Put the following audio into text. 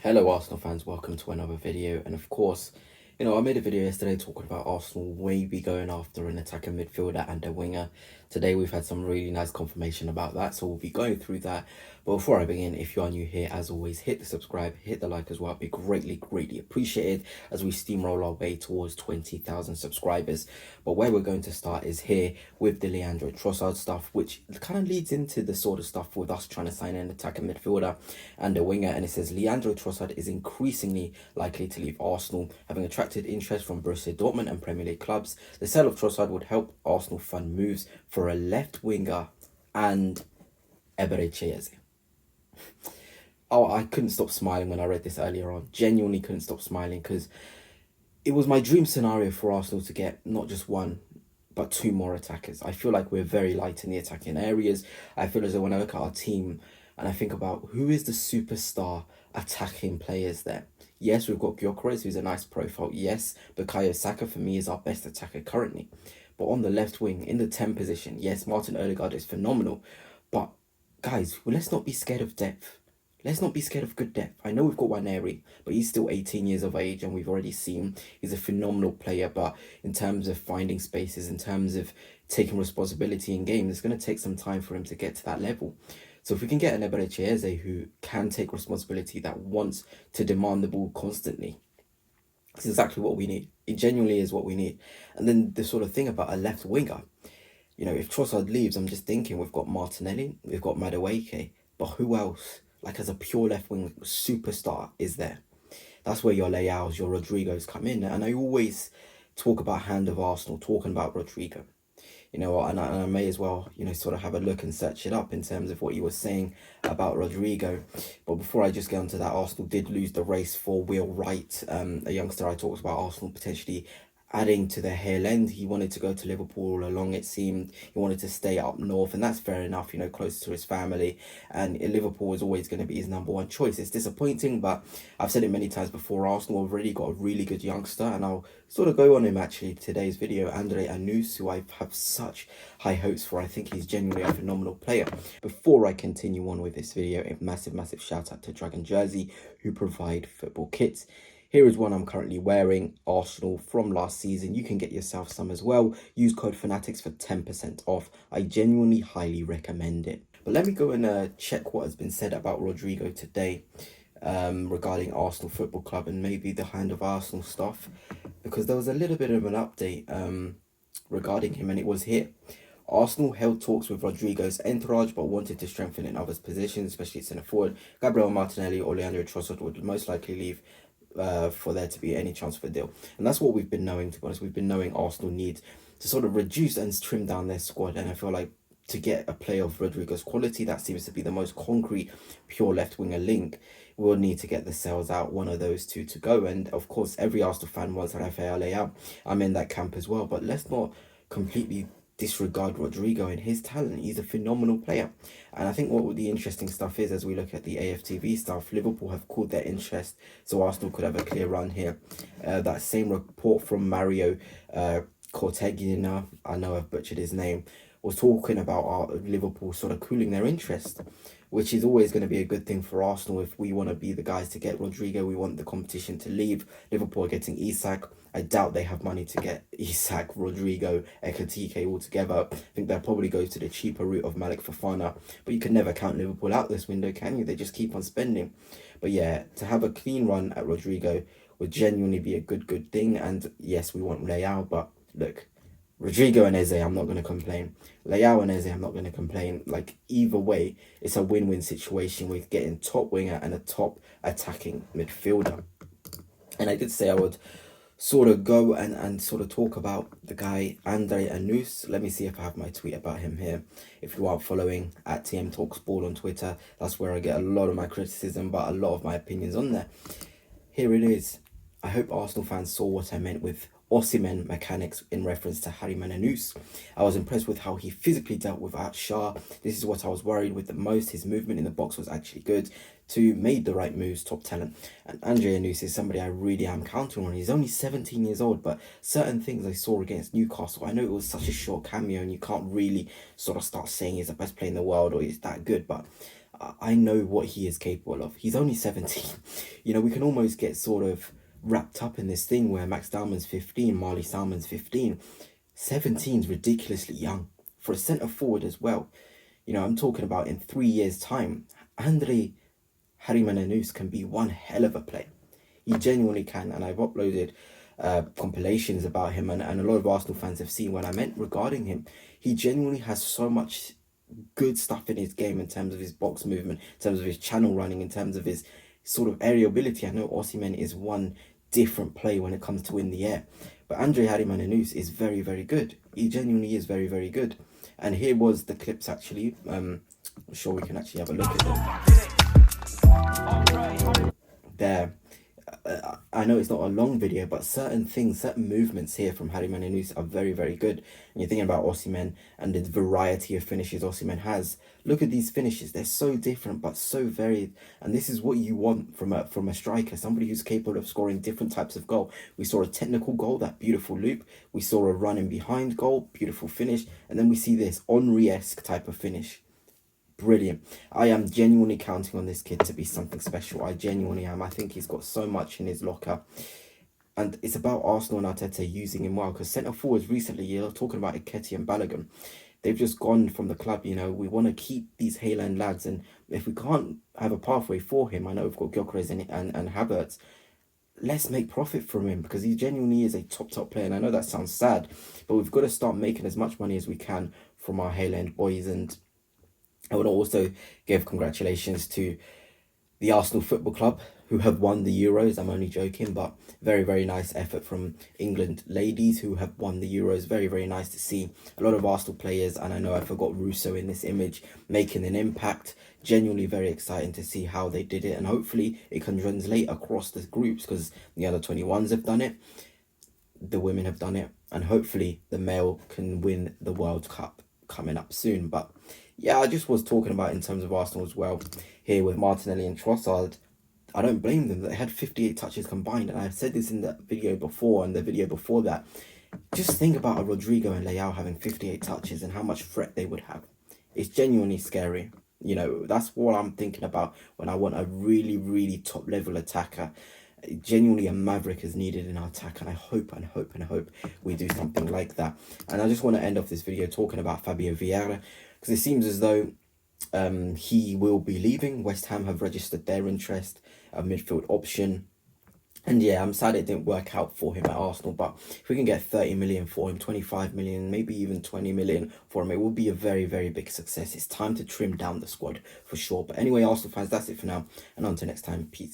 Hello Arsenal fans, welcome to another video. And of course, I made a video yesterday talking about Arsenal maybe going after an attacking midfielder and a winger. Today we've had some really nice confirmation about that, so we'll be going through that. But before I begin, if you are new here, as always, hit the subscribe, hit the like as well. It'd be greatly appreciated as we steamroll our way towards 20,000 subscribers. But where we're going to start is here with the Leandro Trossard stuff, which kind of leads into the sort of stuff with us trying to sign an attacking midfielder and a winger. And it says Leandro Trossard is increasingly likely to leave Arsenal, having attracted interest from Borussia Dortmund and Premier League clubs. The sale of Trossard would help Arsenal fund moves for a left winger and Eze. Oh, I couldn't stop smiling when I read this earlier on. Genuinely couldn't stop smiling because it was my dream scenario for Arsenal to get not just one, but two more attackers. I feel like we're very light in the attacking areas. I feel as though when I look at our team and I think about who is the superstar attacking players there. Yes, we've got Gyökeres, who's a nice profile. Yes, Bukayo Saka for me is our best attacker currently. But on the left wing, in the 10 position, yes, Martin Odegaard is phenomenal. But guys, let's not be scared of depth. Let's not be scared of good depth. I know we've got Waneri, but he's still 18 years of age, and we've already seen he's a phenomenal player. But in terms of finding spaces, in terms of taking responsibility in games, it's going to take some time for him to get to that level. So if we can get an Eze who can take responsibility, that wants to demand the ball constantly, it's exactly what we need. It genuinely is what we need. And then the sort of thing about a left winger, if Trossard leaves, I'm just thinking we've got Martinelli, we've got Madueke, but who else, like as a pure left wing superstar, is there? That's where your Leaos, your Rodrigos come in. And I always talk about hand of Arsenal, talking about Rodrigo. And I may as well, sort of have a look and search it up in terms of what you were saying about Rodrygo. But before I just get onto that, Arsenal did lose the race for Will Wright, a youngster I talked about Arsenal potentially adding to their hair end. He wanted to go to Liverpool all along, it seemed. He wanted to stay up north, and that's fair enough, closer to his family. And Liverpool was always going to be his number one choice. It's disappointing, but I've said it many times before, Arsenal have already got a really good youngster, and I'll sort of go on him actually today's video, Andre Anus, who I have such high hopes for. I think he's genuinely a phenomenal player. Before I continue on with this video, a massive shout out to Dragon Jersey, who provide football kits. Here is one I'm currently wearing, Arsenal from last season. You can get yourself some as well. Use code Fanatics for 10% off. I genuinely highly recommend it. But let me go and check what has been said about Rodrygo today regarding Arsenal Football Club and maybe the hand of Arsenal stuff. Because there was a little bit of an update regarding him, and it was here. Arsenal held talks with Rodrigo's entourage but wanted to strengthen in others' positions, especially centre forward. Gabriel Martinelli or Leandro Trossard would most likely leave for there to be any chance for a deal. And that's what we've been knowing, to be honest. We've been knowing Arsenal need to sort of reduce and trim down their squad, and I feel like to get a player of Rodrigo's quality, that seems to be the most concrete pure left winger link. We'll need to get the sales out, one of those two to go. And of course every Arsenal fan wants Rafael Leao. I'm in that camp as well, but let's not completely disregard Rodrigo and his talent. He's a phenomenal player. And I think what the interesting stuff is, as we look at the AFTV stuff, Liverpool have called their interest, so Arsenal could have a clear run here. That same report from Mario Cortegina, I know I've butchered his name, was talking about Liverpool sort of cooling their interest, which is always going to be a good thing for Arsenal. If we want to be the guys to get Rodrigo, we want the competition to leave. Liverpool are getting Isak. I doubt they have money to get Isak, Rodrigo, Ekatike all together. I think they'll probably go to the cheaper route of Malik Fofana. But you can never count Liverpool out this window, can you? They just keep on spending. But yeah, to have a clean run at Rodrigo would genuinely be a good thing. And yes, we want Leao, but look, Rodrigo and Eze, I'm not going to complain. Leao and Eze, I'm not going to complain. Like, either way, it's a win-win situation with getting top winger and a top attacking midfielder. And I did say I would sort of go and sort of talk about the guy Andre Anus. Let me see if I have my tweet about him here. If you are following at TM Talks Ball on Twitter, that's where I get a lot of my criticism, but a lot of my opinions on there. Here it is. I hope Arsenal fans saw what I meant with Osimhen mechanics in reference to Harry Mananus. I was impressed with how he physically dealt with Shah. This is what I was worried with the most. His movement in the box was actually good. Two, made the right moves, top talent. And Andre Anus is somebody I really am counting on. He's only 17 years old, but certain things I saw against Newcastle, I know it was such a short cameo and you can't really sort of start saying he's the best player in the world or he's that good, but I know what he is capable of. He's only 17. You know, we can almost get sort of wrapped up in this thing where Max Dalman's 15, Marley Salmon's 15. 17's ridiculously young for a centre forward as well. You know, I'm talking about in 3 years' time, Andre Harimanenus can be one hell of a player. He genuinely can, and I've uploaded compilations about him, and a lot of Arsenal fans have seen what I meant regarding him. He genuinely has so much good stuff in his game in terms of his box movement, in terms of his channel running, in terms of his sort of aerial ability. I know Osimhen is one different play when it comes to in the air, but Andre Harimanenus is very, very good. He genuinely is very, very good. And here was the clips actually. I'm sure we can actually have a look at them. There. I know it's not a long video, but certain things, certain movements here from Harimanenus are very, very good. And you're thinking about Osimhen and the variety of finishes Osimhen has. Look at these finishes. They're so different, but so varied. And this is what you want from a striker, somebody who's capable of scoring different types of goal. We saw a technical goal, that beautiful loop. We saw a running behind goal, beautiful finish. And then we see this Henry-esque type of finish. Brilliant. I am genuinely counting on this kid to be something special. I genuinely am. I think he's got so much in his locker. And it's about Arsenal and Arteta using him well. Because centre forwards recently, you're talking about Eketi and Balogun. They've just gone from the club. You know, we want to keep these Hayland lads. And if we can't have a pathway for him, I know we've got Gyökeres and Havertz. Let's make profit from him, because he genuinely is a top player. And I know that sounds sad, but we've got to start making as much money as we can from our Hayland boys. And I want to also give congratulations to the Arsenal Football Club, who have won the Euros. I'm only joking, but very, very nice effort from England ladies who have won the Euros. Very, very nice to see a lot of Arsenal players, and I know I forgot Russo in this image, making an impact. Genuinely very exciting to see how they did it, and hopefully it can translate across the groups, because the other 21s have done it, the women have done it, and hopefully the male can win the World Cup coming up soon. But yeah, I just was talking about in terms of Arsenal as well here with Martinelli and Trossard. I don't blame them. They had 58 touches combined, and I've said this in the video before and the video before that. Just think about a Rodrigo and Leao having 58 touches and how much threat they would have. It's genuinely scary. You know, that's what I'm thinking about when I want a really, really top level attacker. Genuinely a maverick is needed in our attack, and I hope we do something like that. And I just want to end off this video talking about Fabio Vieira, because it seems as though he will be leaving. West Ham have registered their interest, a midfield option. And yeah, I'm sad it didn't work out for him at Arsenal, but if we can get 30 million for him, 25 million, maybe even 20 million for him, it will be a very, very big success. It's time to trim down the squad for sure. But anyway, Arsenal fans, that's it for now. And until next time, peace.